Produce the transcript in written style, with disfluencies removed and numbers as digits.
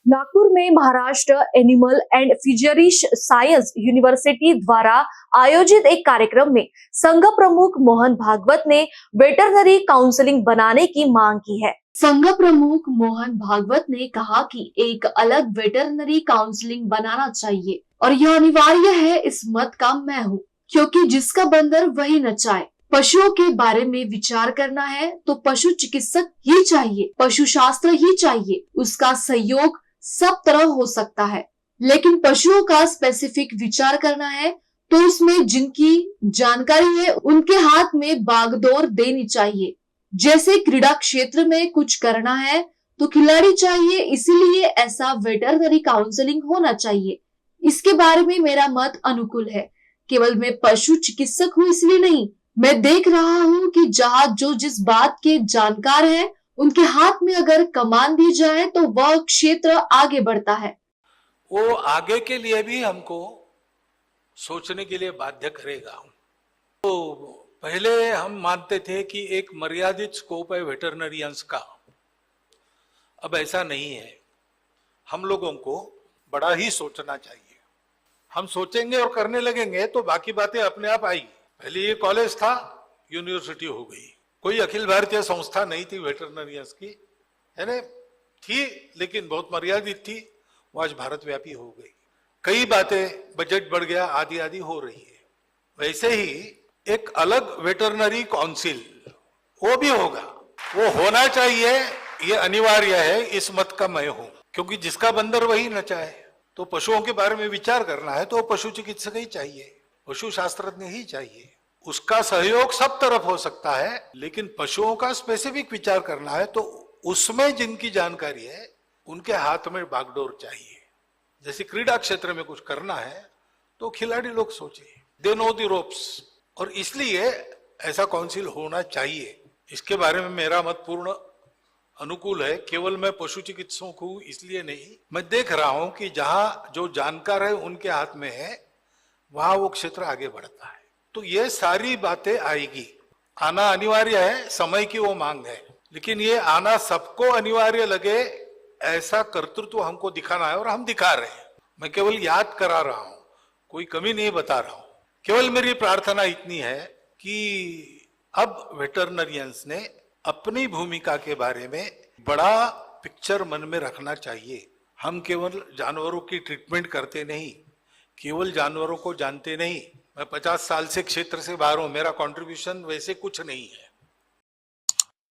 नागपुर में Maharashtra animal and fisheries science university द्वारा आयोजित एक कार्यक्रम में संघ प्रमुख मोहन भागवत ने वेटरनरी काउंसलिंग बनाने की मांग की है। संघ प्रमुख मोहन भागवत ने कहा कि एक अलग वेटरनरी काउंसलिंग बनाना चाहिए और यह अनिवार्य है। इस मत का मैं हूँ, क्योंकि जिसका बंदर वही नचाए। पशुओं के बारे में विचार करना है तो पशु चिकित्सक ही चाहिए, पशु शास्त्र ही चाहिए। उसका सहयोग सब तरह हो सकता है, लेकिन पशुओं का स्पेसिफिक विचार करना है तो उसमें जिनकी जानकारी है उनके हाथ में बागडोर देनी चाहिए। जैसे क्रीड़ा क्षेत्र में कुछ करना है तो खिलाड़ी चाहिए, इसीलिए ऐसा वेटरनरी काउंसलिंग होना चाहिए। इसके बारे में मेरा मत अनुकूल है। केवल मैं पशु चिकित्सक हूँ इसलिए नहीं, मैं देख रहा हूँ कि जहाँ जो जिस बात के जानकार है उनके हाथ में अगर कमान दी जाए तो वह क्षेत्र आगे बढ़ता है। वो आगे के लिए भी हमको सोचने के लिए बाध्य करेगा। तो पहले हम मानते थे कि एक मर्यादित स्कोप है वेटरनरियंस का, अब ऐसा नहीं है। हम लोगों को बड़ा ही सोचना चाहिए। हम सोचेंगे और करने लगेंगे तो बाकी बातें अपने आप आएगी। पहले ये कॉलेज था, यूनिवर्सिटी हो गई। कोई अखिल भारतीय संस्था नहीं थी वेटरनरियंस की, है ना? थी लेकिन बहुत मर्यादित थी, वो आज भारत व्यापी हो गई। कई बातें, बजट बढ़ गया, आदि आदि हो रही है। वैसे ही एक अलग वेटरनरी काउंसिल वो भी होगा, वो होना चाहिए, ये अनिवार्य है। इस मत का मैं हूं, क्योंकि जिसका बंदर वही नचाए। तो पशुओं के बारे में विचार करना है तो पशु चिकित्सक ही चाहिए, पशु शास्त्रज्ञ ही चाहिए। उसका सहयोग सब तरफ हो सकता है, लेकिन पशुओं का स्पेसिफिक विचार करना है तो उसमें जिनकी जानकारी है उनके हाथ में बागडोर चाहिए। जैसे क्रीड़ा क्षेत्र में कुछ करना है तो खिलाड़ी लोग सोचे, दे नो द रोप्स, और इसलिए ऐसा काउंसिल होना चाहिए। इसके बारे में मेरा मत पूर्ण अनुकूल है। केवल मैं पशु चिकित्सक हूं इसलिए नहीं, मैं देख रहा हूं कि जहां जो जानकार है उनके हाथ में है, वहां वो क्षेत्र आगे बढ़ता है। तो ये सारी बातें आएगी, आना अनिवार्य है, समय की वो मांग है। लेकिन ये आना सबको अनिवार्य लगे ऐसा कर्तृत्व हमको दिखाना है और हम दिखा रहे हैं। मैं केवल याद करा रहा हूं, कोई कमी नहीं बता रहा हूं। केवल मेरी प्रार्थना इतनी है कि अब वेटरनरियंस ने अपनी भूमिका के बारे में बड़ा पिक्चर मन में रखना चाहिए। हम केवल जानवरों की ट्रीटमेंट करते नहीं, केवल जानवरों को जानते नहीं। मैं 50 साल से क्षेत्र से बाहर हूं, मेरा कंट्रीब्यूशन वैसे कुछ नहीं है।